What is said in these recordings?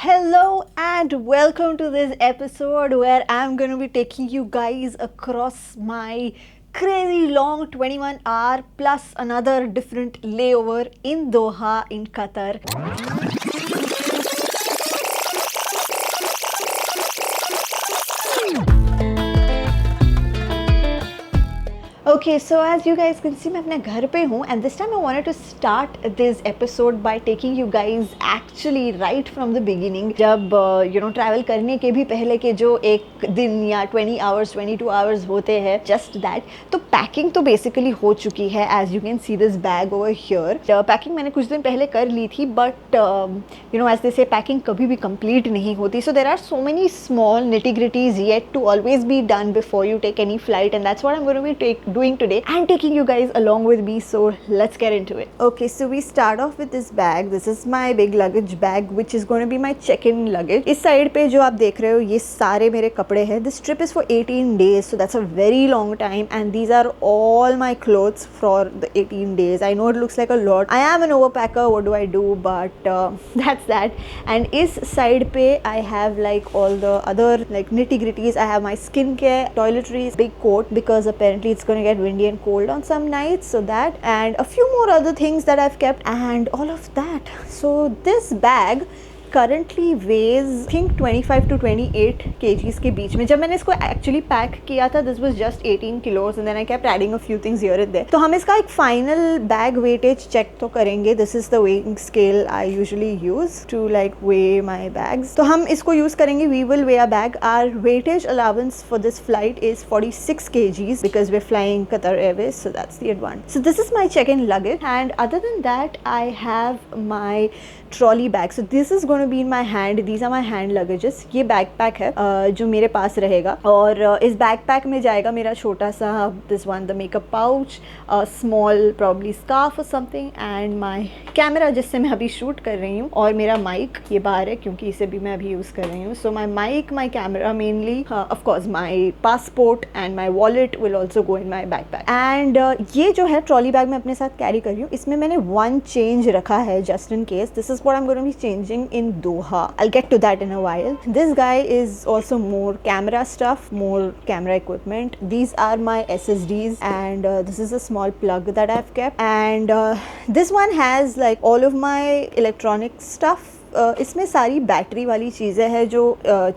Hello and welcome to this episode where I'm going to be taking you guys across my crazy long 21-hour plus another different layover in Doha in Qatar. Okay, so as you guys can see, मैं अपने घर पे हूँ and this time I wanted to start this episode by taking you guys actually right from the beginning. जब travel करने के भी पहले के जो एक दिन या 20 hours, 22 hours होते हैं, just that. तो packing तो basically हो चुकी है as you can see this bag over here. Packing मैंने कुछ दिन पहले कर ली थी but as they say packing कभी भी complete नहीं होती. So there are so many small nitty-gritties yet to always be done before you take any flight, and that's what I'm going to be doing today and taking you guys along with me. So let's get into it. Okay, so we start off with this bag. This is my big luggage bag which is going to be my check-in luggage. इस side पे जो आप देख रहे हो ये सारे मेरे कपड़े हैं. This trip is for 18 days, so that's a very long time, and these are all my clothes for the 18 days. I know it looks like a lot. I am an overpacker. What do I do? But that's that. And इस side पे I have like all the other like nitty-gritties. I have my skincare, toiletries, big coat because apparently it's going to get windy and cold on some nights, so that, and a few more other things that I've kept and all of that. So this bag currently weighs I think 25 to 28 kgs के बीच में. जब मैंने इसको actually pack किया था this was just 18 kilos and then I kept adding a few things here and there. तो हम इसका एक final bag weightage check तो करेंगे. This is the weighing scale I usually use to like weigh my bags. तो हम इसको use करेंगे. We will weigh a bag. Our weightage allowance for this flight is 46 kgs because we're flying Qatar Airways, so that's the advantage. So this is my check-in luggage, and other than that I have my trolley bag. So this is going to be in my hand. These are my hand luggages. ये backpack है जो मेरे पास रहेगा, और इस backpack में जाएगा मेरा छोटा सा this one, the makeup pouch, a small probably scarf or something, and my camera जिससे मैं अभी shoot कर रही हूँ, और मेरा mic ये बाहर है क्योंकि इसे भी मैं अभी use कर रही हूँ. So my mic, my camera mainly, of course my passport and my wallet will also go in my backpack. And ये जो है trolley bag मैं अपने साथ carry कर रही हूँ. इसमें मैंने one change रखा है just in case. This is what I'm going to be changing in Doha. I'll get to that in a while. This guy is also more camera stuff, more camera equipment. These are my SSDs, and this is a small plug that I've kept, and this one has like all of my electronic stuff. इसमें सारी battery वाली चीज़ें हैं जो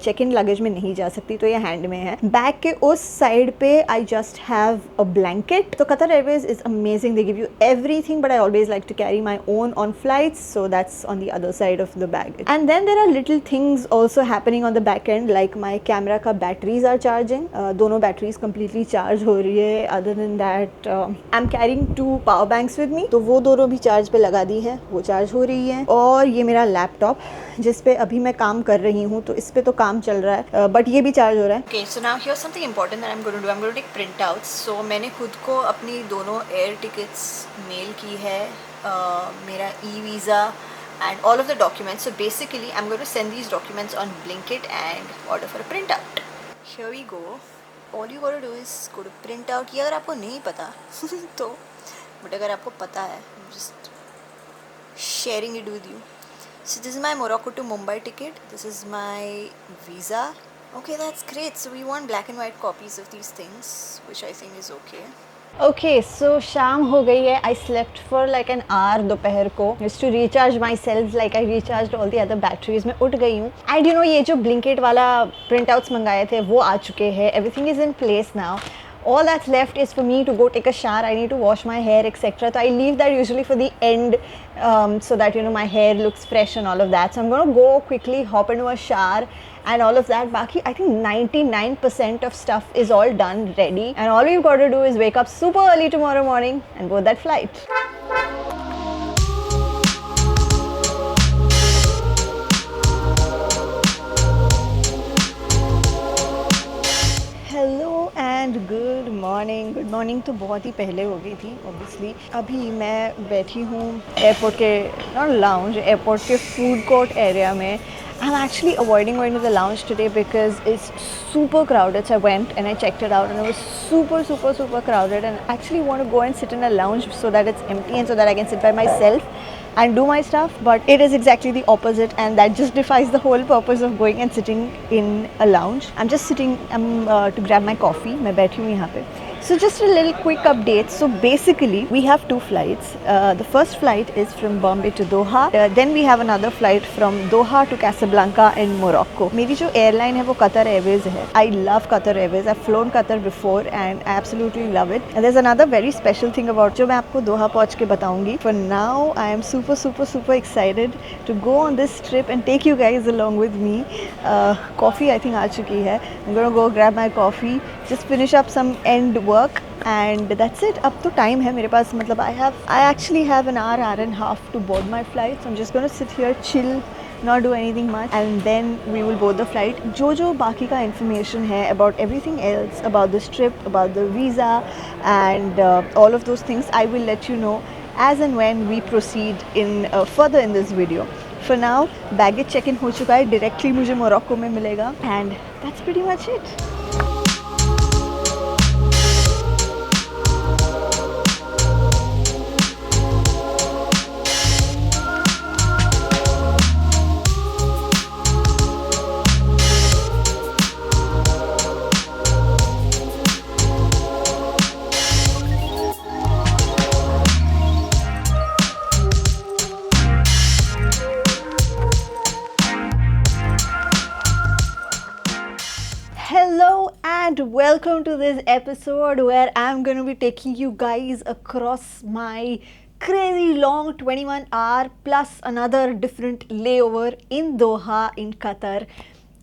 check in luggage में नहीं जा सकती, तो ये हैंड में है. बैग के उस साइड पे I just have a blanket. तो Qatar Airways is amazing. They give you everything, but I always like to carry my own on flights, so that's on the other side of the bag. And then there are little things also happening on the back end, like my camera का batteries are charging. दोनों batteries completely charge हो रही है. Other than that I am carrying 2 power banks with me, तो वो दोनों भी charge पे लगा दी है, वो चार्ज हो रही है. और ये मेरा लैपटॉप जिस पे अभी मैं काम कर रही हूँ, तो इस पे तो काम चल रहा है बट ये भी चार्ज हो रहा है. Okay, so now here's something important that I am going to do. I am going to take printouts. So मैंने खुद को अपनी दोनों एयर टिकट्स मेल की है, मेरा e visa and all of the documents. So basically I'm going to send these documents on Blinkit and order for a printout. Here we go. All you got to do is go to printout. ये अगर आपको नहीं पता तो, but अगर आपको पता है, just sharing it with you. So this is my Morocco to Mumbai ticket. This is my visa. Okay, that's great. So we want black and white copies of these things, which I think is okay. Okay, so शाम हो गई है. I slept for like an hour दोपहर को just to recharge myself, like I recharged all the other batteries. मैं उठ गई हूँ, and ये जो Blinkit वाला printouts मंगाए थे वो आ चुके हैं. Everything is in place now. All that's left is for me to go take a shower. I need to wash my hair, etc. So I leave that usually for the end, so that my hair looks fresh and all of that. So I'm going to go quickly hop into a shower and all of that. Baki, I think 99% of stuff is all done, ready, and all you've got to do is wake up super early tomorrow morning and board that flight. And good morning तो बहुत ही पहले हो गई थी obviously. अभी मैं बैठी हूँ एयरपोर्ट के नॉट लाउंज, एयरपोर्ट के फूड कोर्ट एरिया में. I'm actually avoiding going to the lounge today because it's super crowded. So I went and I checked it out and it was super crowded, and I actually want to go and sit in a lounge so that it's empty and so that I can sit by myself and do my stuff, but it is exactly the opposite, and that just defies the whole purpose of going and sitting in a lounge. I'm just sitting to grab my coffee. मैं बैठी हूँ यहाँ पे. So just a little quick update. So basically we have two flights. The first flight is from Bombay to Doha. Then we have another flight from Doha to Casablanca in Morocco. मेरी जो airline है वो Qatar Airways है. I love Qatar Airways. I've flown Qatar before and I absolutely love it. And there's another very special thing about जो मैं आपको दोहा पहुँच के बताऊँगी. For now I am super excited to go on this trip and take you guys along with me. Coffee I think आ चुकी है. I'm gonna go grab my coffee. Just finish up some end work and that's it. अब तो time है मेरे पास, मतलब I actually have an hour and a half to board my flight. So I'm just gonna sit here, chill, not do anything much, and then we will board the flight. जो बाकी का information है about everything else, about this trip, about the visa and all of those things, I will let you know as and when we proceed in further in this video. For now, baggage check-in हो चुका है, directly मुझे Morocco में मिलेगा, and that's pretty much it. Hello and welcome to this episode where I'm going to be taking you guys across my crazy long 21-hour plus another different layover in Doha in Qatar.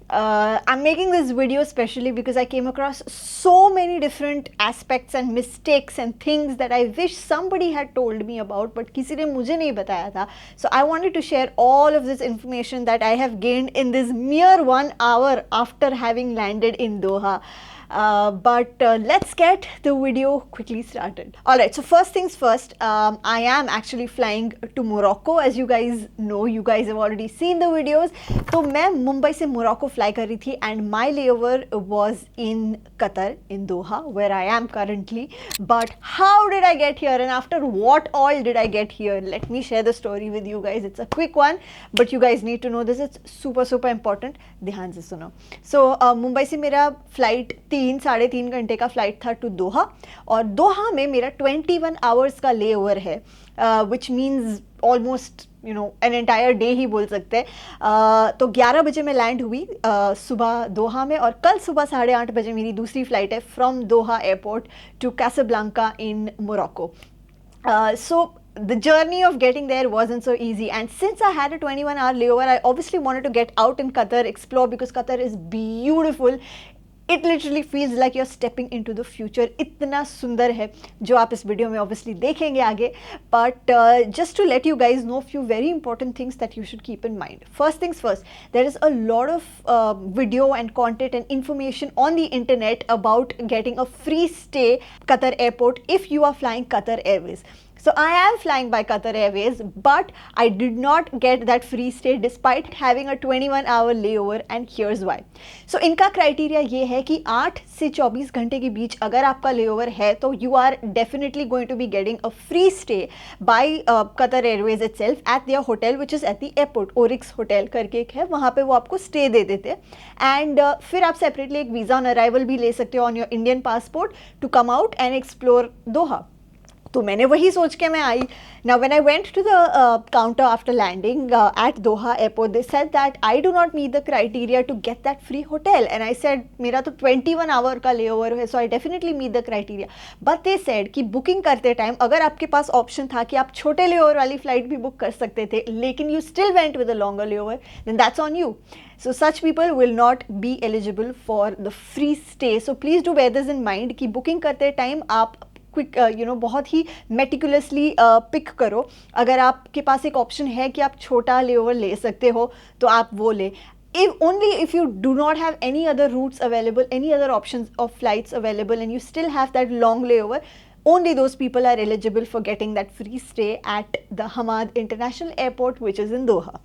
I'm making this video especially because I came across so many different aspects and mistakes and things that I wish somebody had told me about, but किसी ने मुझे नहीं बताया था. So I wanted to share all of this information that I have gained in this mere 1 hour after having landed in Doha. But let's get the video quickly started. Alright, so first things first, I am actually flying to Morocco. As you guys know, you guys have already seen the videos. तो मैं मुंबई से Morocco fly कर रही थी and my layover was in Qatar, in Doha, where I am currently. But how did I get here and after what all did I get here? Let me share the story with you guys. It's a quick one, but you guys need to know this. It's super important. ध्यान से सुनो. So Mumbai से मेरा flight 3-3.5 घंटे का flight था to दोहा, और दोहा में मेरा 21 आवर्स का ले ओवर है, which means almost an entire day ही बोल सकते हैं. तो 11 बजे मैं लैंड हुई सुबह दोहा में, और कल सुबह 8:30 बजे मेरी दूसरी फ्लाइट है from Doha airport to Casablanca in Morocco. So the journey of getting there wasn't so easy, and since I had a 21-hour layover, I obviously wanted to get out in Qatar, explore, because Qatar is beautiful. It literally feels like you're stepping into the future. इतना सुंदर है, जो आप इस video में obviously देखेंगे आगे. But just to let you guys know few very important things that you should keep in mind. First things first, there is a lot of video and content and information on the internet about getting a free stay Qatar airport if you are flying Qatar Airways. So I am flying by Qatar Airways, but I did not get that free stay despite having a 21-hour layover, and here's why. So इनका criteria ये है कि 8 से 24 घंटे के बीच अगर आपका layover है तो you are definitely going to be getting a free stay by Qatar Airways itself at their hotel, which is at the airport. Oryx Hotel करके एक है, वहाँ पे वो आपको stay दे देते हैं, and फिर आप separately एक visa on arrival भी ले सकते हो on your Indian passport to come out and explore Doha. तो मैंने वही सोच के मैं आई. Now when I went to the counter after landing at Doha airport, they said that I do not meet the criteria to get that free hotel, and I said मेरा तो 21 hour का layover है, so I definitely meet the criteria. But they said कि booking करते time अगर आपके पास option था कि आप छोटे layover वाली फ्लाइट भी बुक कर सकते थे, लेकिन you still went with a longer layover, then that's on you. So such people will not be eligible for the free stay. So please do bear this in mind कि booking करते time आप quick बहुत ही meticulously pick करो. अगर आपके पास एक option है कि आप छोटा लेओवर ले सकते हो तो आप वो ले. If you do not have any other routes available, any other options of flights available, and you still have that long layover, only those people are eligible for getting that free stay at the Hamad International Airport, which is in Doha.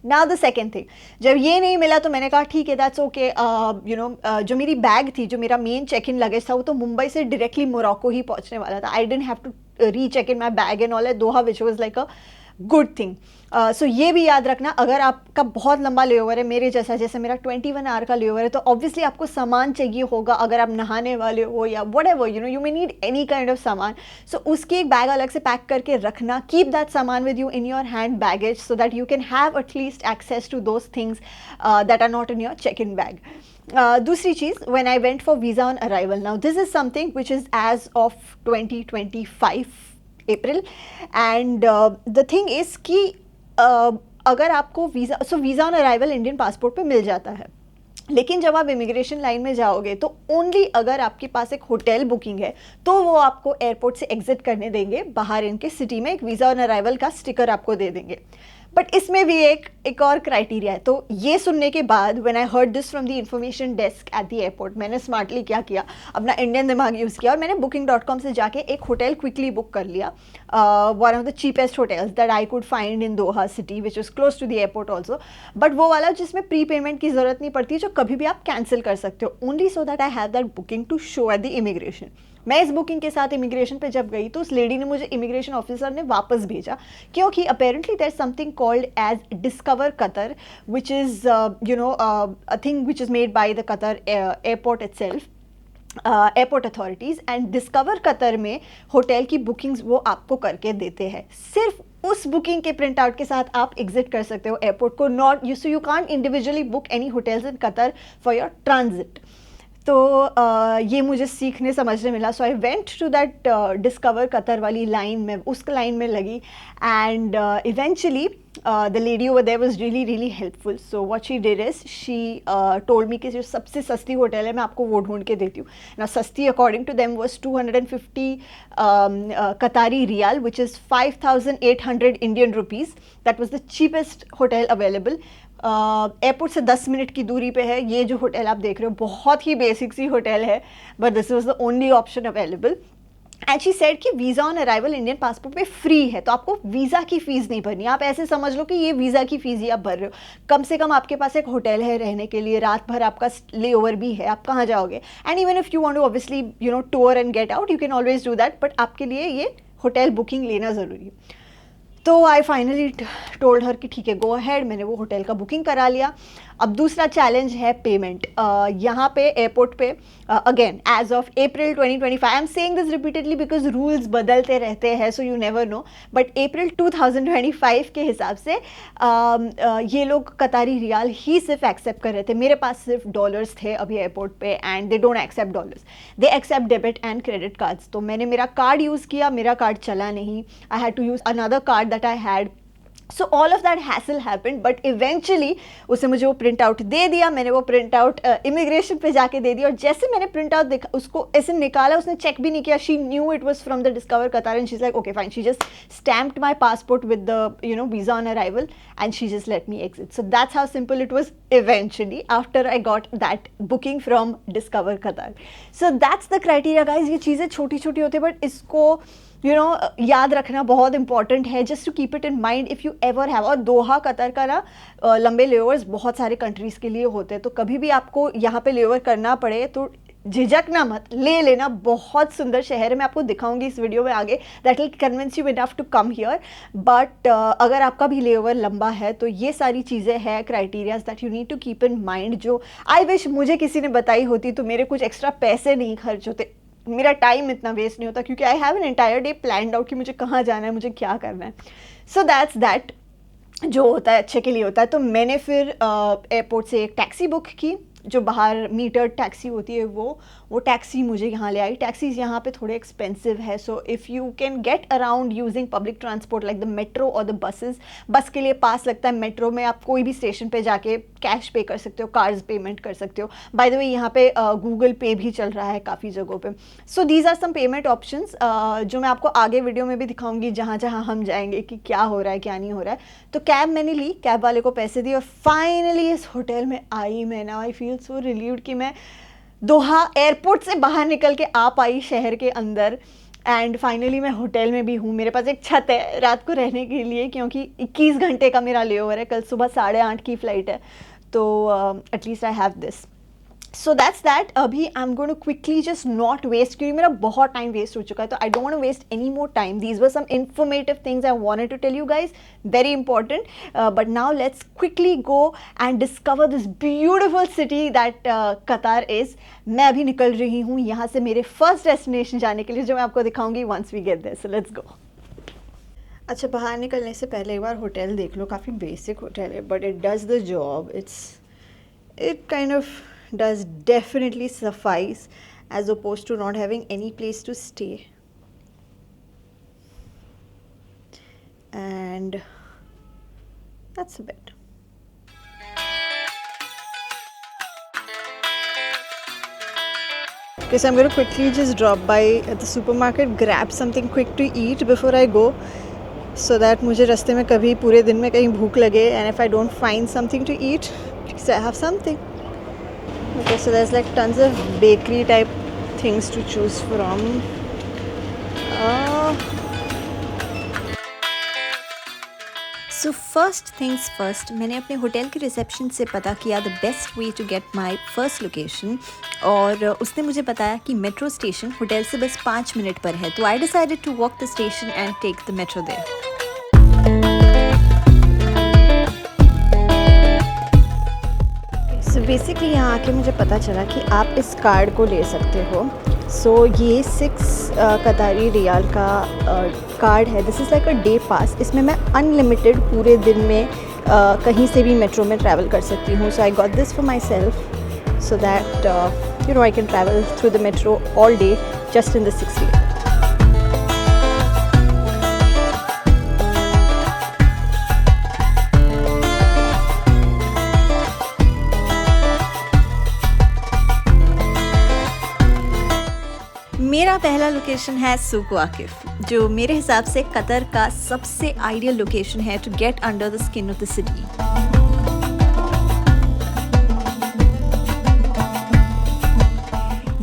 Now the second thing, जब ये नहीं मिला तो मैंने कहा ठीक है, that's okay. जो मेरी बैग थी, जो मेरा मेन चेक इन लगेज था, वो तो मुंबई से डायरेक्टली मोरक्को ही पहुंचने वाला था. I didn't have to recheck in my bag and all at Doha, which was like a good thing. So ये भी याद रखना, अगर आपका बहुत लंबा लेओवर है मेरे जैसा, जैसे मेरा 21 आवर का लेओवर है, तो ऑब्वियसली आपको सामान चाहिए होगा, अगर आप नहाने वाले हो या what ever, you know, you may need any kind of सामान। सो उसकी एक बैग अलग से पैक करके रखना, कीप दैट सामान with you in your hand baggage so that you can have at least access to those things that are not in your check in bag. दूसरी चीज़, when I went for visa on arrival, now this is something which is as of 2025 April, and the thing is कि अगर आपको visa, so visa on arrival Indian passport पे मिल जाता है, लेकिन जब आप इमिग्रेशन लाइन में जाओगे तो ओनली अगर आपके पास एक होटल बुकिंग है तो वो आपको एयरपोर्ट से एग्जिट करने देंगे, बाहर इनके सिटी में एक वीज़ा ऑन अराइवल का स्टिकर आपको दे देंगे। बट इसमें भी एक और क्राइटेरिया है। तो ये सुनने के बाद when I heard this from the information desk at the airport, मैंने स्मार्टली क्या किया, अपना इंडियन दिमाग यूज़ किया और मैंने booking.com से जाके एक होटल क्विकली बुक कर लिया, one of the cheapest hotels that I could find in Doha city which is close to the airport also, but वो वाला जिसमें प्री पेमेंट की ज़रूरत नहीं पड़ती, जो कभी भी आप कैंसिल कर सकते हो, only so that I have that booking to show at the immigration. मैं इस बुकिंग के साथ इमिग्रेशन पे जब गई तो उस लेडी ने मुझे, इमिग्रेशन ऑफिसर ने वापस भेजा, क्योंकि apparently there is something called as discover Qatar, which is you know a thing which is made by the Qatar airport itself, airport authorities, and discover Qatar में होटल की bookings वो आपको करके देते हैं। सिर्फ उस बुकिंग के प्रिंट आउट के साथ आप एग्जिट कर सकते हो एयरपोर्ट को, not you, so you can't individually book any hotels in Qatar for your transit. तो ये मुझे सीखने समझने मिला। So I went to that discover Qatar वाली लाइन में, उस लाइन में लगी, and eventually the lady over there was really really helpful. So what she did is she told me कि जो सबसे सस्ती होटल है मैं आपको वो ढूंढ के देती हूँ ना। सस्ती according to them was 250 Qatari riyal, which is 5800 Indian rupees. That was the cheapest hotel available. Airport से 10 मिनट की दूरी पे है ये जो होटल आप देख रहे हो, बहुत ही बेसिक सी होटल है, but this was the only option available. And she said कि visa on arrival Indian passport पे फ्री है, तो आपको वीज़ा की फ़ीस नहीं भरनी। आप ऐसे समझ लो कि ये वीज़ा की फ़ीस ही आप भर रहे हो। कम से कम आपके पास एक होटल है रहने के लिए, रात भर आपका ले ओवर भी है, आप कहाँ जाओगे, and even if you want to obviously you know tour and get out, you can always do that, but आपके लिए ये होटल बुकिंग लेना ज़रूरी है। तो आई फाइनली टोल्ड हर कि ठीक है, गो अहेड। मैंने वो होटल का बुकिंग करा लिया। अब दूसरा चैलेंज है पेमेंट। यहाँ पे एयरपोर्ट पे again as of April 2025, I am saying this repeatedly because rules बदलते रहते हैं, so you never know, but April 2025 के हिसाब से ये लोग कतारी रियाल ही सिर्फ एक्सेप्ट कर रहे थे। मेरे पास सिर्फ डॉलर्स थे अभी एयरपोर्ट पे, and they don't accept dollars, they accept debit and credit cards. तो मैंने मेरा कार्ड यूज़ किया, मेरा कार्ड चला नहीं, I had to use another card that I had. So all of that hassle happened, but eventually उसने मुझे वो प्रिंट आउट दे दिया। मैंने वो प्रिंट आउट इमिग्रेशन पे जाके दे दिया, और जैसे मैंने प्रिंट आउट उसको ऐसे निकाला, उसने चेक भी नहीं किया। She knew it was from the discover Qatar, and she is like okay fine, she just stamped my passport with the you know visa on arrival, and she just let me exit. So that's how simple it was eventually after I got that booking from discover Qatar. So that's the criteria guys. ये चीज़ें छोटी छोटी होती है, but इसको you know याद रखना बहुत इंपॉर्टेंट है, just to keep it in mind if you ever have. और दोहा कतर का ना लंबे लेओवर्स बहुत सारे कंट्रीज़ के लिए होते हैं, तो कभी भी आपको यहाँ पे लेओवर करना पड़े तो झिझकना मत, ले लेना। बहुत सुंदर शहर है, मैं आपको दिखाऊंगी इस वीडियो में आगे, that will convince you enough to come here. But अगर आपका भी लेओवर लंबा है तो ये सारी चीज़ें हैं, criterias that you need to keep in mind, जो आई विश मुझे किसी ने बताई होती तो मेरे कुछ एक्स्ट्रा पैसे नहीं खर्च होते, मेरा टाइम इतना वेस्ट नहीं होता, क्योंकि I have an entire day planned out कि मुझे कहाँ जाना है, मुझे क्या करना है। सो दैट्स दैट, जो होता है अच्छे के लिए होता है। तो मैंने फिर एयरपोर्ट से एक टैक्सी बुक की, जो बाहर मीटर टैक्सी होती है वो टैक्सी मुझे यहाँ ले आई। टैक्सीज यहाँ पे थोड़े एक्सपेंसिव है, so if you can get around using public transport like the metro और द बसेस, बस के लिए पास लगता है, मेट्रो में आप कोई भी स्टेशन पे जाके कैश पे कर सकते हो, कार्ड्स पेमेंट कर सकते हो। बाय द वे यहाँ पे गूगल पे भी चल रहा है काफ़ी जगहों पे। So these are some payment options जो मैं आपको आगे वीडियो में भी दिखाऊंगी, जहाँ जहाँ हम जाएंगे कि क्या हो रहा है क्या नहीं हो रहा है। तो कैब मैंने ली, कैब वाले को पैसे दिए, और फाइनली इस होटल में आई मैं। Now I feel so relieved कि मैं दोहा एयरपोर्ट से बाहर निकल के आ पाई शहर के अंदर, एंड फाइनली मैं होटल में भी हूँ। मेरे पास एक छत है रात को रहने के लिए, क्योंकि 21 घंटे का मेरा लेओवर है, कल सुबह 8:30 की फ़्लाइट है, तो at least I have this. So that's that. अभी I am going to quickly just not waste, क्योंकि मेरा बहुत टाइम वेस्ट हो चुका है, तो I don't want to waste any more time. These were some informative things I wanted to tell you guys, very important. But now let's quickly go and discover this beautiful city that Qatar is. मैं अभी निकल रही हूँ यहाँ से मेरे first destination जाने के लिए, जो मैं आपको दिखाऊंगी once we get there. So let's go. अच्छा, बाहर निकलने से पहले एक बार होटल देख लो. काफ़ी बेसिक होटल है, but it does the job. It kind of does definitely suffice as opposed to not having any place to stay. And that's a bit. Okay, so I'm going to quickly just drop by at the supermarket, grab something quick to eat before I go, so that मुझे रास्ते में कभी पूरे दिन में कहीं भूख लगे, and if I don't find something to eat, so I have something. Okay, so there's like tons of bakery type things to choose from. So first things first, मैंने अपने होटल के रिसेप्शन से पता किया the best way to get my first location, और उसने मुझे बताया कि मेट्रो स्टेशन होटल से बस 5 मिनट पर है. तो I decided to walk the station and take the metro there. So basically यहाँ आके मुझे पता चला कि आप इस कार्ड को ले सकते हो. सो ये 6 कतारी रियाल का कार्ड है. This is like a day pass. इसमें मैं अनलिमिटेड पूरे दिन में कहीं से भी मेट्रो में ट्रैवल कर सकती हूँ. सो I got this for my self so that you know I can travel through the metro all day just in the 6 riyal. मेरा पहला लोकेशन है सूक वाकिफ, जो मेरे हिसाब से कतर का सबसे आइडियल लोकेशन है to get under the skin of the city.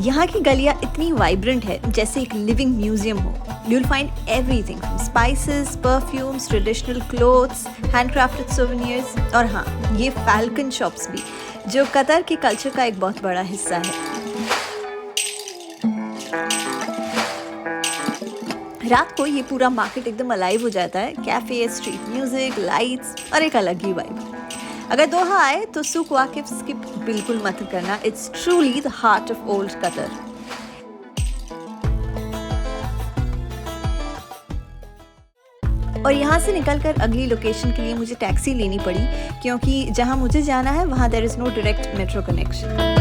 यहाँ की गलियाँ इतनी वाइब्रेंट है जैसे एक लिविंग म्यूजियम हो. You will find everything from spices, perfumes, traditional clothes, handcrafted souvenirs, और हाँ, ये फैल्कन शॉप्स भी, जो कतर के कल्चर का एक बहुत बड़ा हिस्सा है. रात को ये पूरा मार्केट एकदम अलाइव हो जाता है. कैफ़े, स्ट्रीट म्यूजिक, लाइट्स और एक अलग ही वाइब. अगर दोहा आए तो सूक वाकिफ स्किप बिल्कुल मत करना. It's truly the heart of old Qatar. और यहाँ से निकलकर अगली लोकेशन के लिए मुझे टैक्सी लेनी पड़ी, क्योंकि जहाँ मुझे जाना है वहाँ there is no direct metro connection.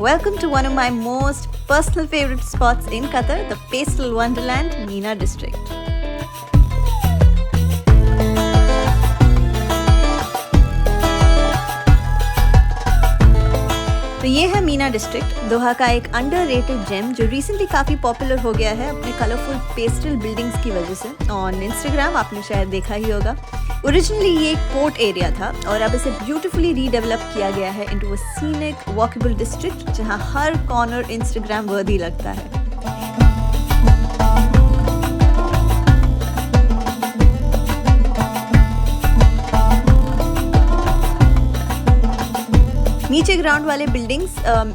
Welcome to one of my most personal favorite spots in Qatar, the Pastel Wonderland, Meena District. तो ये है मीना डिस्ट्रिक्ट, दोहा का एक अंडररेटेड जेम जो रिसेंटली काफ़ी पॉपुलर हो गया है अपने कलरफुल पेस्टल बिल्डिंग्स की वजह से. ऑन इंस्टाग्राम आपने शायद देखा ही होगा. ओरिजिनली ये एक पोर्ट एरिया था और अब इसे ब्यूटीफुली रीडेवलप किया गया है into a scenic walkable district, जहां हर कॉर्नर इंस्टाग्राम वर्दी लगता है. नीचे ग्राउंड वाले बिल्डिंग्स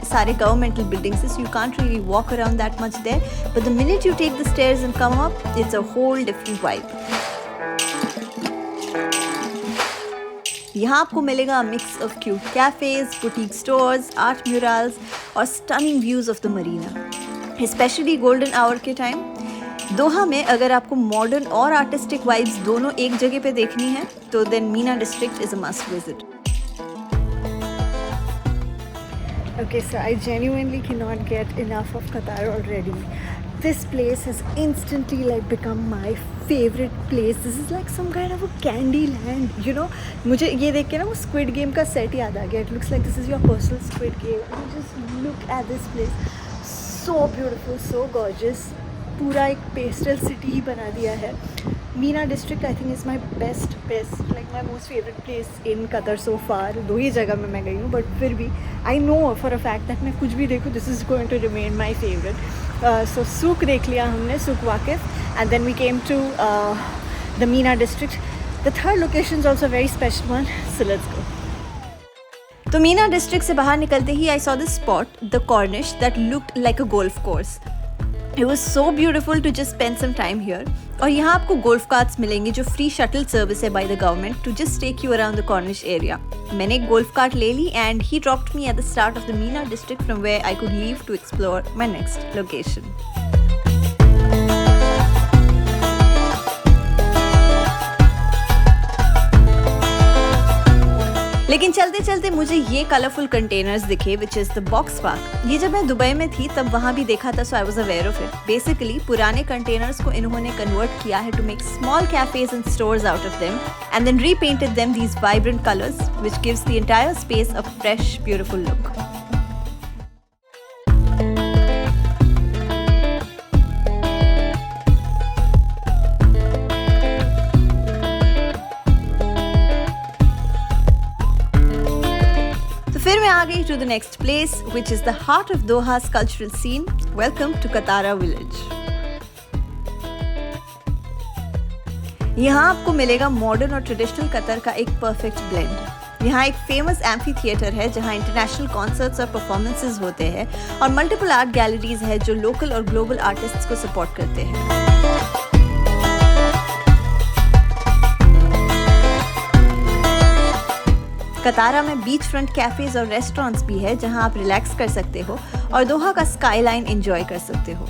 सारे governmental buildings, you can't really walk around that much there, but the minute you take the stairs and come up, it's a whole different vibe. यहाँ आपको मिलेगा mix of cute cafes, boutique stores, art murals और stunning views of the marina, specially golden hour के time. Doha में अगर आपको modern और artistic vibes दोनों एक जगह पे देखनी है तो then Mina district is a must visit. Okay, so I genuinely cannot get enough of Qatar already. This place has instantly like become my favorite place. This is like some kind of a candy land, you know. मुझे ये देख के ना वो Squid Game का set याद आ गया. It looks like this is your personal Squid Game. You just look at this place. So beautiful, so gorgeous. पूरा एक पेस्टल सिटी ही बना दिया है. Mina district I think is my best like my most favourite place in Qatar so far. 2 ही जगह में मैं गई हूँ, बट फिर भी I know for a fact that मैं कुछ भी देखूँ this is going to remain my favourite. So Souq देख लिया हमने, Souq Waqif, and then we came to the Mina district. The third location is also a very special one, so let's go. तो Meena district से बाहर निकलते ही I saw this spot, the Corniche, that looked like a golf course. It was so beautiful to just spend some time here. और यहाँ आपको golf carts मिलेंगे जो फ्री शटल सर्विस है by the government to just take you around the Corniche area. मैंने एक golf cart ले ली and he dropped me at the start of the Mina district from where I could leave to explore my next location. लेकिन चलते चलते मुझे ये colourful containers दिखे which is the box park. ये जब मैं दुबई में थी तब वहाँ भी देखा था, so I was aware of it. Basically पुराने कंटेनर्स को इन्होंने कन्वर्ट किया है to make small cafes and stores out of them and then repainted them these vibrant colours which gives the entire space a fresh beautiful look. फिर मैं आ गई to the next place which is the heart of Doha's cultural scene. Welcome to Katara village. यहाँ आपको मिलेगा modern और traditional Qatar का एक परफेक्ट ब्लेंड. यहाँ एक फेमस एम्फी थिएटर है जहाँ इंटरनेशनल कॉन्सर्ट्स और परफॉर्मेंसेज होते हैं और मल्टीपल आर्ट गैलरीज है जो लोकल और ग्लोबल आर्टिस्ट्स को सपोर्ट करते हैं. कतारा में बीच फ्रंट कैफेज और रेस्टोरेंट्स भी है जहां आप रिलैक्स कर सकते हो और दोहा का स्काईलाइन एंजॉय कर सकते हो.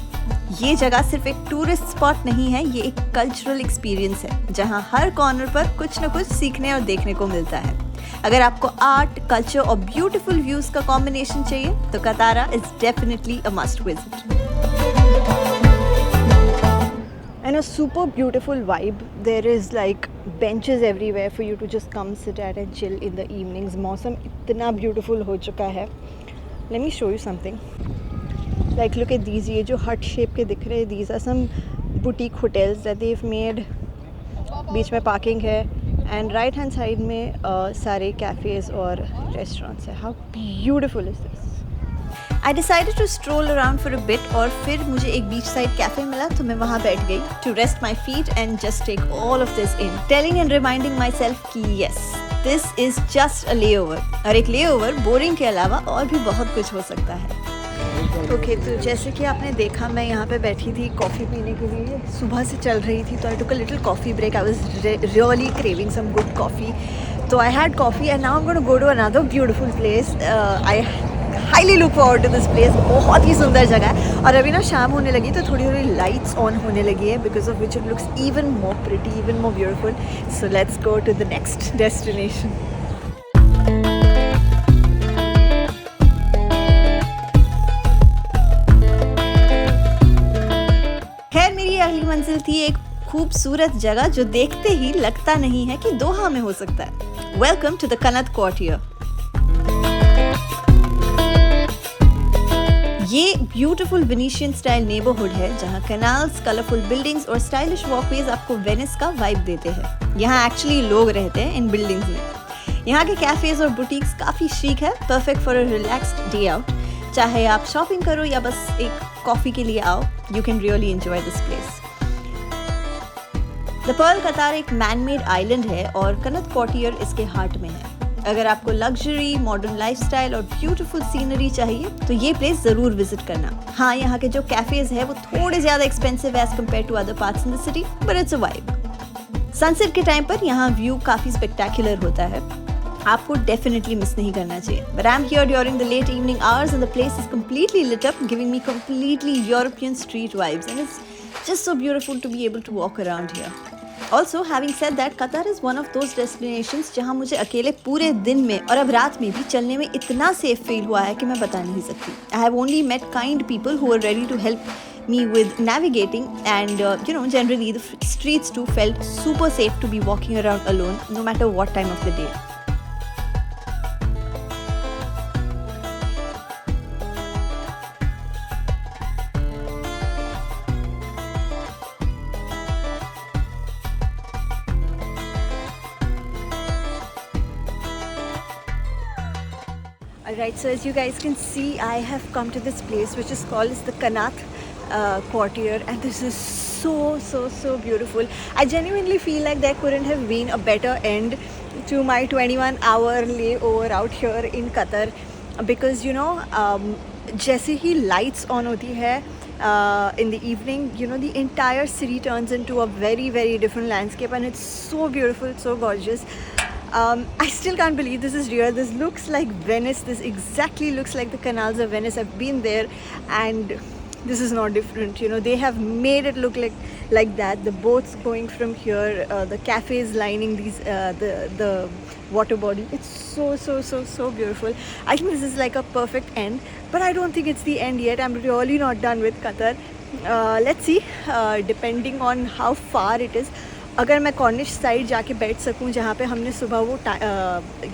ये जगह सिर्फ एक टूरिस्ट स्पॉट नहीं है, ये एक कल्चरल एक्सपीरियंस है जहां हर कॉर्नर पर कुछ न कुछ सीखने और देखने को मिलता है. अगर आपको आर्ट, कल्चर और ब्यूटीफुल व्यूज का कॉम्बिनेशन चाहिए तो Katara is definitely a must visit. And a super beautiful vibe. There is like benches everywhere for you to just come sit at and chill in the evenings. मौसम इतना beautiful हो चुका है. Let me show you something. Like look at these. ये जो hut shape के दिख रहे हैं, these are some boutique hotels that they've made. बीच में parking है and right hand side में सारे cafes और restaurants है. How beautiful is this? I decided to stroll around for a bit और फिर मुझे एक बीच साइड कैफे मिला तो मैं वहाँ बैठ गई to rest my feet and just take all of this in, telling and reminding myself कि yes, this is just a layover. और एक layover बोरिंग के अलावा और भी बहुत कुछ हो सकता है. ओके तो जैसे कि आपने देखा मैं यहाँ पे बैठी थी कॉफ़ी पीने के लिए. सुबह से चल रही थी तो I took a little coffee break. I was really craving some good coffee. तो I had coffee and now I am going to go to another beautiful place. I highly look forward to this place. बहुत ही सुंदर जगह है और अभी ना शाम होने लगी तो थोड़ी थोड़ी लाइट्स ऑन होने लगी है because of which it looks even more pretty, even more beautiful. So let's go to the next destination. खैर मेरी अगली मंजिल थी एक खूबसूरत जगह जो देखते ही लगता नहीं है कि दोहा में हो सकता है. Welcome to the Qanat quarter. ये ब्यूटीफुल वेनिशियन स्टाइल नेबरहुड है जहाँ कैनाल्स, कलरफुल बिल्डिंग्स और स्टाइलिश वॉकवेज आपको वेनिस का वाइब देते हैं. यहाँ एक्चुअली लोग रहते हैं इन बिल्डिंग्स में. यहाँ के कैफेज और बुटीक्स काफ़ी शीक है, perfect for a relaxed day out. चाहे आप शॉपिंग करो या बस एक कॉफ़ी के लिए आओ, you can really enjoy this place. The pearl Qatar एक मैन मेड आइलैंड है और कनत क्वार्टर इसके हार्ट में है. अगर आपको लग्जरी, मॉडर्न लाइफस्टाइल और ब्यूटीफुल सीनरी चाहिए तो ये प्लेस ज़रूर विजिट करना. हाँ, यहाँ के जो कैफेज है वो थोड़े ज़्यादा expensive as compare to other parts in the city, but it's a vibe. Sunset के टाइम पर यहाँ व्यू काफ़ी स्पेक्टेकुलर होता है, आपको डेफिनेटली मिस नहीं करना चाहिए. But I am here during the late evening hours and the place is completely lit up, giving me completely European street vibes and it's just so beautiful to be able to walk around here. Also, having said that, Qatar is one of those destinations जहाँ मुझे अकेले पूरे दिन में और अब रात में भी चलने में इतना सेफ फील हुआ है कि मैं बता नहीं सकती. I have only met kind people who are ready to help me with navigating and generally the streets too felt super safe to be walking around alone no matter what time of the day. Alright, so as you guys can see, I have come to this place which is called the Kanat Quarter, and this is so beautiful. I genuinely feel like there couldn't have been a better end to my 21-hour layover out here in Qatar, because you know, जैसे ही lights on होती है in the evening, you know, the entire city turns into a very different landscape, and it's so beautiful, so gorgeous. I still can't believe this is real. This looks like Venice. This exactly looks like the canals of Venice. I've been there, and this is not different. You know, they have made it look like that. The boats going from here, the cafes lining these the water body. It's so beautiful. I think this is like a perfect end, but I don't think it's the end yet. I'm really not done with Qatar. Let's see, depending on how far it is. अगर मैं Cornish side जाके बैठ सकूं जहाँ पे हमने सुबह वो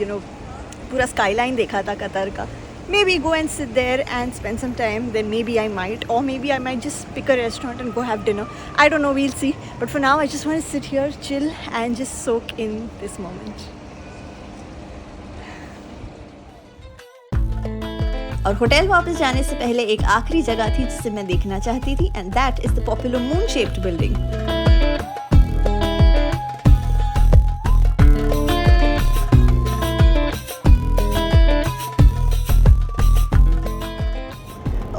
यू नो पूरा स्काईलाइन देखा था कतर का, maybe go and sit there and spend some time, then maybe I might, or maybe I might just pick a restaurant and go have dinner. I don't know, we'll see. But for now I just want to sit here, chill and just soak in this moment. और hotel वापस जाने से पहले एक आखिरी जगह थी जिसे मैं देखना चाहती थी, and that is the popular moon-shaped building.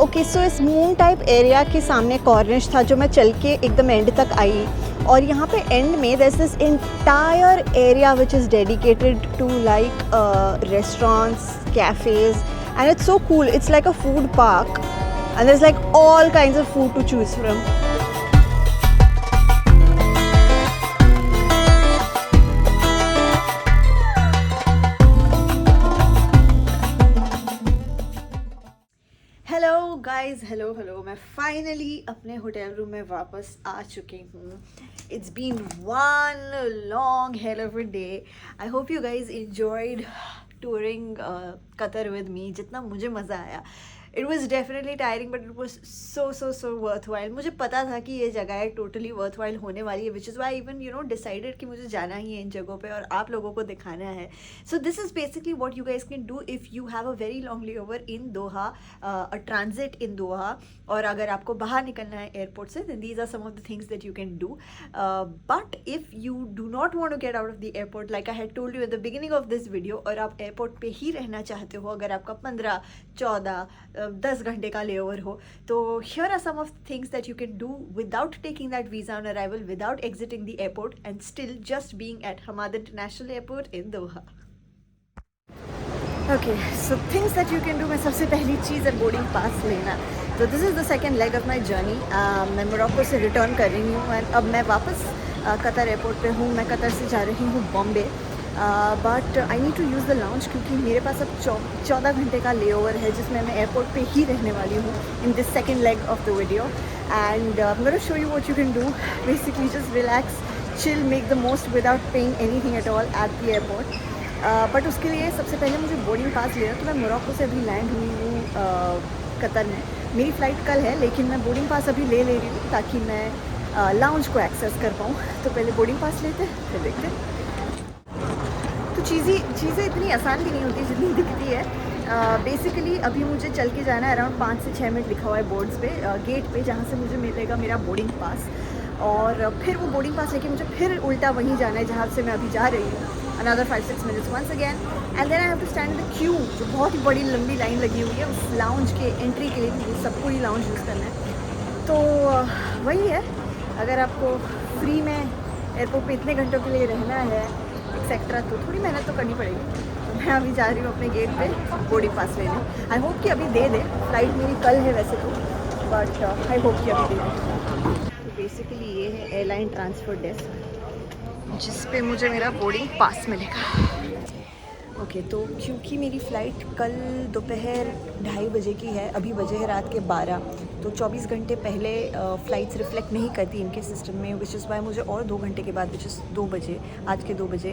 Okay so इस मून टाइप एरिया के सामने कॉर्निश था जो मैं चल के एकदम एंड तक आई, और यहाँ पे एंड में there is this entire area which is dedicated to like restaurants, cafes, and it's so cool. It's like a food park and there is like all kinds of food to choose from. Guys hello मैं finally अपने hotel room में वापस आ चुकी हूँ. It's been one long hell of a day. I hope you guys enjoyed touring Qatar with me. जितना मुझे मज़ा आया, it was definitely tiring but it was so worth while. मुझे पता था कि ये जगह है टोटली वर्थ वाइल होने वाली है, which is why even you know decided कि मुझे जाना ही है इन जगहों पे और आप लोगों को दिखाना है. So this is basically what you guys can do if you have a very long layover in Doha, a transit in Doha. और अगर आपको बाहर निकलना है एयरपोर्ट से, then these are some of the things that you can do. But if you do not want to get out of the airport, like I had told you at the beginning of this video, और आप airport पे ही रहना चाहते हो, अगर आपका 15, 14, 10 घंटे का लेओवर हो, तो here are some of the things that you can do without taking that visa on arrival, without exiting the airport, and still just being at Hamad International Airport in Doha. Okay, so things that you can do. मैं सबसे पहली चीज़ है boarding pass लेना. तो this is the second leg of my journey. मैं Morocco से return कर रही हूँ एंड अब मैं वापस कतर एयरपोर्ट पे हूँ. मैं कतर से जा रही हूँ Bombay, but I need to use the lounge क्योंकि मेरे पास अब 14 घंटे का लेओवर है जिसमें मैं एयरपोर्ट पे ही रहने वाली हूँ in this second leg of the video. And I am gonna show you what you can do. Basically just relax, chill, make the most without paying anything at all at the airport. But उसके लिए सबसे पहले मुझे boarding pass लेना. तो मैं Morocco से अभी लैंड हुई हूँ कतर में. मेरी फ़्लाइट कल है, लेकिन मैं बोर्डिंग पास अभी ले रही हूँ ताकि मैं लाउंज को एक्सेस कर पाऊँ. तो पहले बोर्डिंग पास लेते हैं, फिर देखते हैं. तो चीज़ें इतनी आसान भी नहीं होती जितनी दिखती है. बेसिकली अभी मुझे चल के जाना है, अराउंड 5 से 6 मिनट लिखा हुआ है बोर्ड्स पे, गेट पे, जहाँ से मुझे मिलेगा मेरा बोर्डिंग पास. और फिर वो बोर्डिंग पास लेके मुझे फिर उल्टा वहीं जाना है जहाँ से मैं अभी जा रही हूँ. another 5-6 minutes once again, and then I have to stand in the queue. जो बहुत ही बड़ी लंबी लाइन लगी हुई है उस लाउंज के एंट्री के लिए भी. सबको ही लाउंज यूज़ करना है. तो वही है, अगर आपको फ्री में एयरपोर्ट पे इतने घंटों के लिए रहना है एक्सेट्रा, तो थोड़ी मेहनत तो करनी पड़ेगी. तो मैं अभी जा रही हूँ अपने गेट पे बोर्डिंग पास लेने. आई होप कि अभी दे दे. फ्लाइट मेरी कल है वैसे तो, बट आई होप कि अभी दे दे. तो बेसिकली ये है एयरलाइन ट्रांसफ़र डेस्क जिस पे मुझे मेरा बोर्डिंग पास मिलेगा. ओके, तो क्योंकि मेरी फ़्लाइट कल दोपहर 2:30 बजे की है, अभी बजे है रात के 12, तो 24 घंटे पहले फ़्लाइट्स रिफ्लेक्ट नहीं करती इनके सिस्टम में, विच इज़ वाई मुझे और 2 घंटे के बाद, विच इज़ 2 बजे, आज के 2 बजे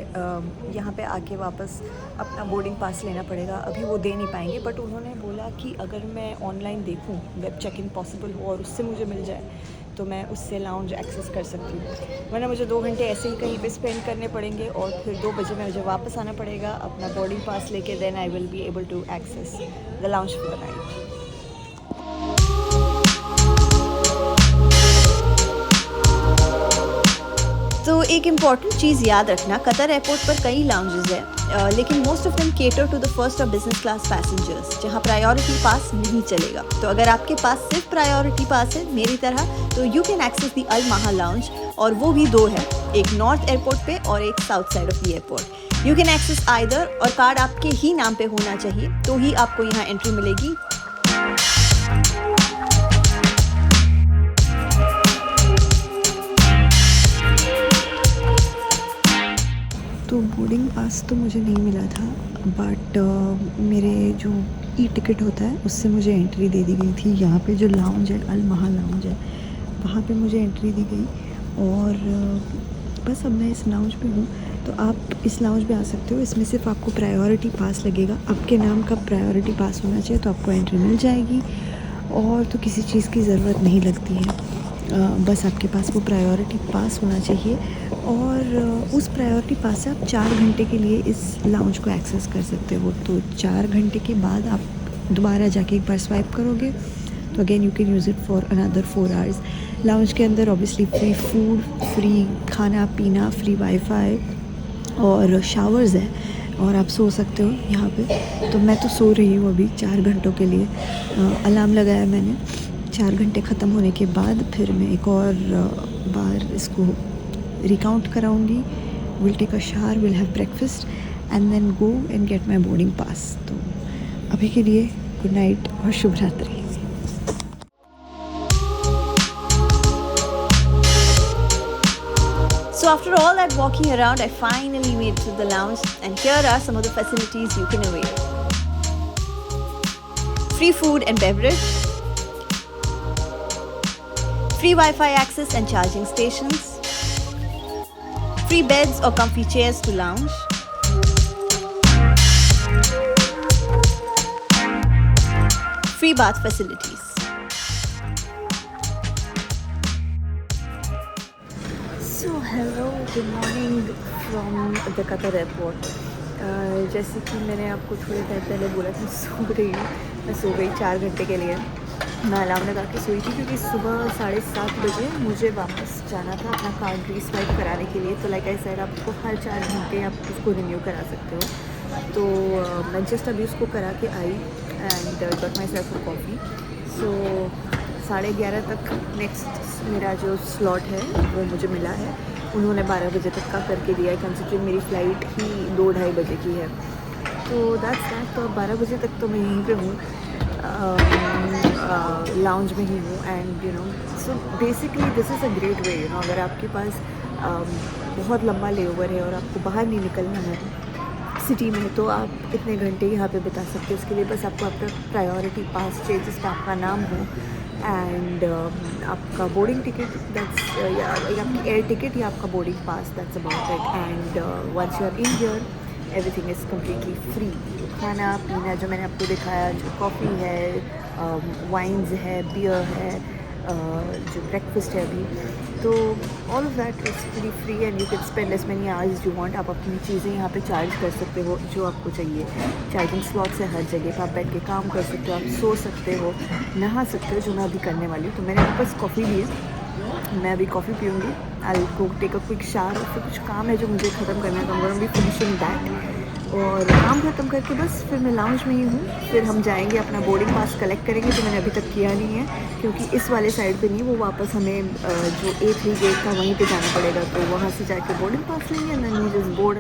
यहाँ पे आके वापस अपना बोर्डिंग पास लेना पड़ेगा. अभी वो दे नहीं पाएंगे, बट उन्होंने बोला कि अगर मैं ऑनलाइन देखूँ, वेब चेक इन पॉसिबल हो और उससे मुझे मिल जाए तो मैं उससे लाउंज एक्सेस कर सकती हूँ. वरना मुझे 2 घंटे ऐसे ही कहीं पे स्पेंड करने पड़ेंगे और फिर 2 बजे में मुझे वापस आना पड़ेगा अपना बोर्डिंग पास लेके. Then I will be able to access the lounge for the night. तो एक इम्पॉर्टेंट चीज़ याद रखना, कतर एयरपोर्ट पर कई लाउंजेस हैं, लेकिन most of them cater to the first और बिजनेस क्लास पैसेंजर्स, जहां प्रायोरिटी पास नहीं चलेगा। तो अगर आपके पास सिर्फ प्रायोरिटी पास है मेरी तरह, तो यू कैन एक्सेस द अल महा लाउंज, और वो भी दो है, एक नॉर्थ एयरपोर्ट पे और एक south side of the airport. You can access either, और कार्ड आपके ही नाम पे होना चाहिए, तो ही आपको यहाँ एंट्री मिलेगी। तो बोर्डिंग पास तो मुझे नहीं मिला था, बट मेरे जो ई टिकट होता है उससे मुझे एंट्री दे दी गई थी। यहाँ पे जो लाउंज है, अल महा लाउंज है, वहाँ पे मुझे एंट्री दी गई, और बस अब मैं इस लाउंज पे हूँ। तो आप इस लाउंज पे आ सकते हो। इसमें सिर्फ आपको प्रायोरिटी पास लगेगा, आपके नाम का प्रायोरिटी पास होना चाहिए, तो आपको एंट्री मिल जाएगी, और तो किसी चीज़ की ज़रूरत नहीं लगती है। बस आपके पास वो प्रायोरिटी पास होना चाहिए, और उस प्रायोरिटी पास से आप 4 घंटे के लिए इस लाउंज को एक्सेस कर सकते हो। तो 4 घंटे के बाद आप दोबारा जाके एक बार स्वाइप करोगे तो again you can use it for another 4 hours. Lounge के अंदर ऑब्वियसली फ्री फूड, फ्री खाना पीना, फ्री वाईफाई और शावर्स है, और आप सो सकते हो यहाँ पे। तो मैं तो सो रही हूँ अभी 4 घंटों के लिए। अलार्म लगाया मैंने। 4 घंटे ख़त्म होने के बाद फिर मैं एक और बार इसको रिकाउंट कराऊंगी। Will take a shower, will have breakfast and then go and get my boarding pass. तो अभी के लिए गुड नाइट और शुभ रात्रि। So after all that walking around, I finally made it to the lounge, and here are some of the facilities you can avail. Free food and beverage, free Wi-Fi access and charging stations, free beds or comfy chairs to lounge, free bath facilities. So hello, good morning from the Qatar airport. जैसे कि मैंने आपको थोड़ी देर पहले बोला था, सो रही हूँ। मैं सो गई 4 घंटे के लिए। मैं अलार्म लगा के सोई थी क्योंकि सुबह 7:30 बजे मुझे वापस जाना था अपना कार्ड रीस्वाइप कराने के लिए। तो लाइक आई सेड, आपको हर 4 घंटे आप उसको रिन्यू करा सकते हो। तो मैं जस्ट अभी उसको करा के I and got myself a coffee. So 11:30 तक नेक्स्ट मेरा जो स्लॉट है वो मुझे मिला है। उन्होंने 12 बजे तक का करके दिया है, कंसिडरिंग मेरी फ़्लाइट ही 2-2:30 बजे की है। तो दैट्स दैट। तो 12 बजे तक तो मैं यहीं पे हूँ, लाउंज में ही हूँ। And you know, so basically this is a great way, you know, अगर आपके पास बहुत लंबा लेओवर है और आपको बाहर नहीं निकलना है सिटी में, तो आप कितने घंटे यहाँ पे बिता सकते हो। उसके लिए बस आपको आपका प्रायोरिटी पास चाहिए जिस पर आपका नाम हो, एंड आपका बोर्डिंग टिकट, दैट्स या आपकी एयर टिकट या आपका boarding pass, that's about it. And once you are in here everything is completely free. खाना पीना जो मैंने आपको दिखाया, जो कॉफ़ी है, वाइन्स है, बियर है, जो ब्रेकफास्ट है अभी, तो all of that is pretty free and you can spend as many hours you want. आप अपनी चीज़ें यहाँ पे चार्ज कर सकते हो जो आपको चाहिए। चार्जिंग स्लॉट्स है हर जगह, आप बैठ के काम कर सकते हो, आप सो सकते हो, नहा सकते हो, जो मैं अभी करने वाली हूँ। तो मैंने आपके पास कॉफ़ी ली है, मैं अभी कॉफ़ी पीऊँगी। I go take a quick shower, और फिर कुछ काम है जो मुझे ख़त्म करना है, तो मैं भी फिनिशिंग दैट। और काम ख़त्म करके बस फिर मैं लाउंज में ही हूँ। फिर हम जाएंगे अपना बोर्डिंग पास कलेक्ट करेंगे, जो मैंने अभी तक किया नहीं है क्योंकि इस वाले साइड पे नहीं, वो वापस हमें जो A3 गेट था वहीं पे जाना पड़ेगा। तो वहाँ से जाके बोर्डिंग पास लेंगे and then we just board.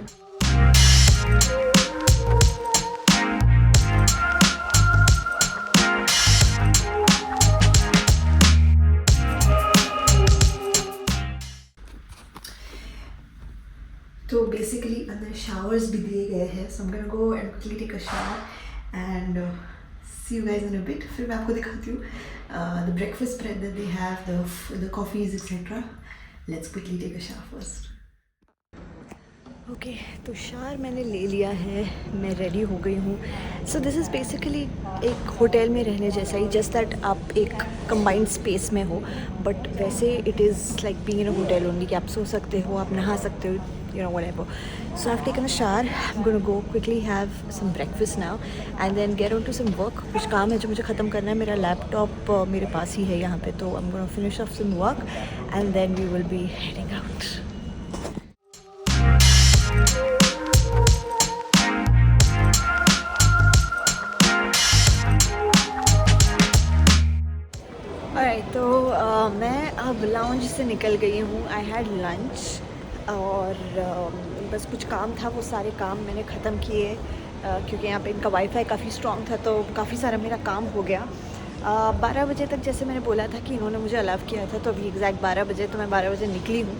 तो बेसिकली अंदर शावर्स भी दिए गए हैं, so I am gonna go and quickly take a shower and see you guys in a bit. फिर मैं आपको दिखाती हूँ the breakfast spread that they have, the coffees etcetera. Let's quickly take a shower first. Okay, तो shower मैंने ले लिया है, मैं रेडी हो गई हूँ। सो दिस इज़ बेसिकली एक होटल में रहने जैसा ही, जस्ट दैट आप एक कंबाइंड स्पेस में हो, बट वैसे it is like being in a hotel only, कि आप सो सकते हो, आप नहा सकते हो, you know, whatever. So I've taken a shower. I'm going to go quickly have some breakfast now and then get on to some work. कुछ काम है जो मुझे ख़त्म करना है। मेरा लैपटॉप मेरे पास ही है यहाँ पे, तो I'm going to finish off some work and then we will be heading out. से निकल गई हूँ। आई हैड लंच और बस कुछ काम था, वो सारे काम मैंने ख़त्म किए क्योंकि यहाँ पे इनका वाईफाई काफ़ी स्ट्रॉन्ग था, तो काफ़ी सारा मेरा काम हो गया। 12 बजे तक जैसे मैंने बोला था कि इन्होंने मुझे अलाउ किया था, तो अभी एग्जैक्ट 12 बजे, तो मैं 12 बजे निकली हूँ।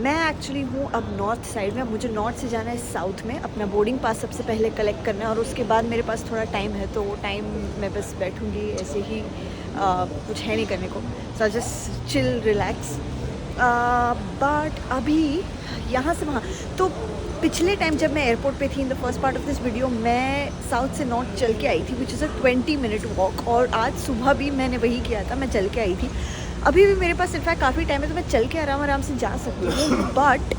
मैं एक्चुअली हूँ अब नॉर्थ साइड में। मुझे नॉर्थ से जाना है साउथ में, अपना बोर्डिंग पास सबसे पहले कलेक्ट करना है और उसके बाद मेरे पास थोड़ा टाइम है, तो वो टाइम मैं बस बैठूँगी ऐसे ही, कुछ है नहीं करने को, so just chill relax. But अभी यहाँ से वहाँ, तो पिछले टाइम जब मैं एयरपोर्ट पे थी in the first part of this video, मैं साउथ से नॉर्थ चल के आई थी, which is a 20 minute walk, और आज सुबह भी मैंने वही किया था, मैं चल के आई थी। अभी भी मेरे पास इनफैक्ट काफ़ी टाइम है, तो मैं चल के आराम से जा सकती हूँ। बट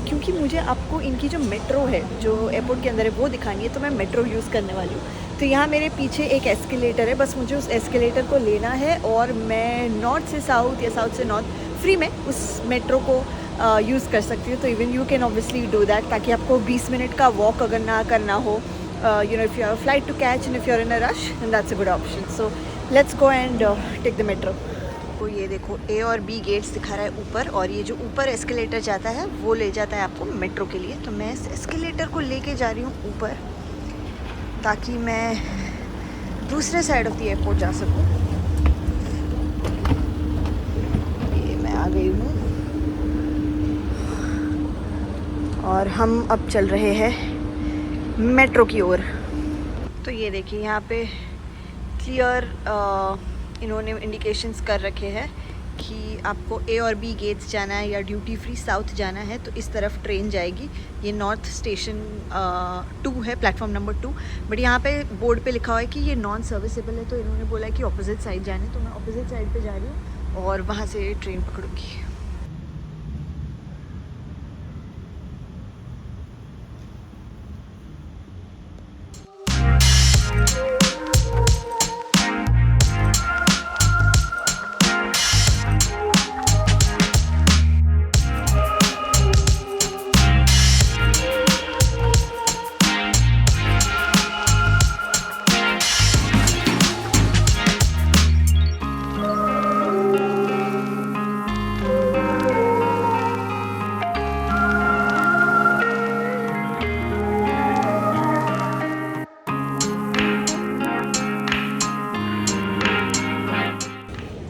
क्योंकि मुझे आपको इनकी जो मेट्रो है जो एयरपोर्ट के अंदर है वो दिखानी है, तो मैं मेट्रो यूज़ करने वाली हूँ। तो यहाँ मेरे पीछे एक एस्केलेटर है, बस मुझे उस एस्केलेटर को लेना है और मैं नॉर्थ से साउथ या साउथ से नॉर्थ फ्री में उस मेट्रो को यूज़ कर सकती हूँ। तो even you can obviously do that, ताकि आपको 20 मिनट का वॉक अगर ना करना हो, you know, if you have a flight to catch and if you are in a rush, then that's a good option. So let's go and take the metro. तो ये देखो ए और बी गेट्स दिखा रहा है ऊपर, और ये जो ऊपर एस्केलेटर जाता है वो ले जाता है आपको मेट्रो के लिए। तो मैं इस एस्केलेटर को लेके जा रही हूँ ऊपर, ताकि मैं दूसरे साइड ऑफ द एयरपोर्ट जा सकूँ। ये मैं आ गई हूँ और हम अब चल रहे हैं मेट्रो की ओर। तो ये देखिए यहाँ पे क्लियर इन्होंने इंडिकेशंस कर रखे हैं कि आपको ए और बी गेट्स जाना है या ड्यूटी फ्री साउथ जाना है, तो इस तरफ ट्रेन जाएगी। ये नॉर्थ स्टेशन 2 है, प्लेटफॉर्म नंबर 2, बट यहाँ पे बोर्ड पे लिखा हुआ है कि ये नॉन सर्विसेबल है, तो इन्होंने बोला है कि ऑपोजिट साइड जाने, तो मैं ऑपोजिट साइड पे जा रही हूँ और वहाँ से ट्रेन पकड़ूँगी।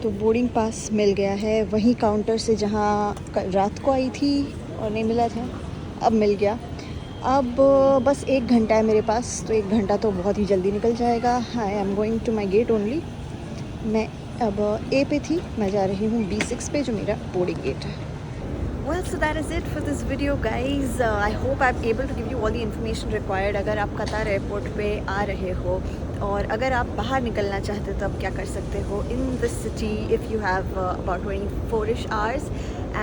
तो बोर्डिंग पास मिल गया है वहीं काउंटर से जहाँ रात को आई थी और नहीं मिला था, अब मिल गया। अब बस 1 घंटा है मेरे पास, तो 1 घंटा तो बहुत ही जल्दी निकल जाएगा। I am going to my gate only. मैं अब ए पे थी, मैं जा रही हूँ B6 पे, जो मेरा बोर्डिंग गेट है। Well, so that is it for this video, guys. I hope I'm able to give you all the information required. अगर आप कतार एयरपोर्ट पे आ रहे हो और अगर आप बाहर निकलना चाहते हो तो आप क्या कर सकते हो in this city if you have about 24-ish hours,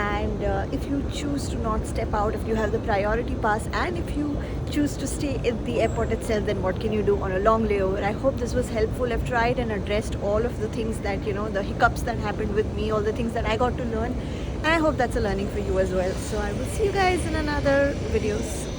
and if you choose to not step out, if you have the priority pass, and if you choose to stay at the airport itself, then what can you do on a long layover? I hope this was helpful. I've tried and addressed all of the things that, you know, the hiccups that happened with me, all the things that I got to learn, and I hope that's a learning for you as well. So I will see you guys in another videos.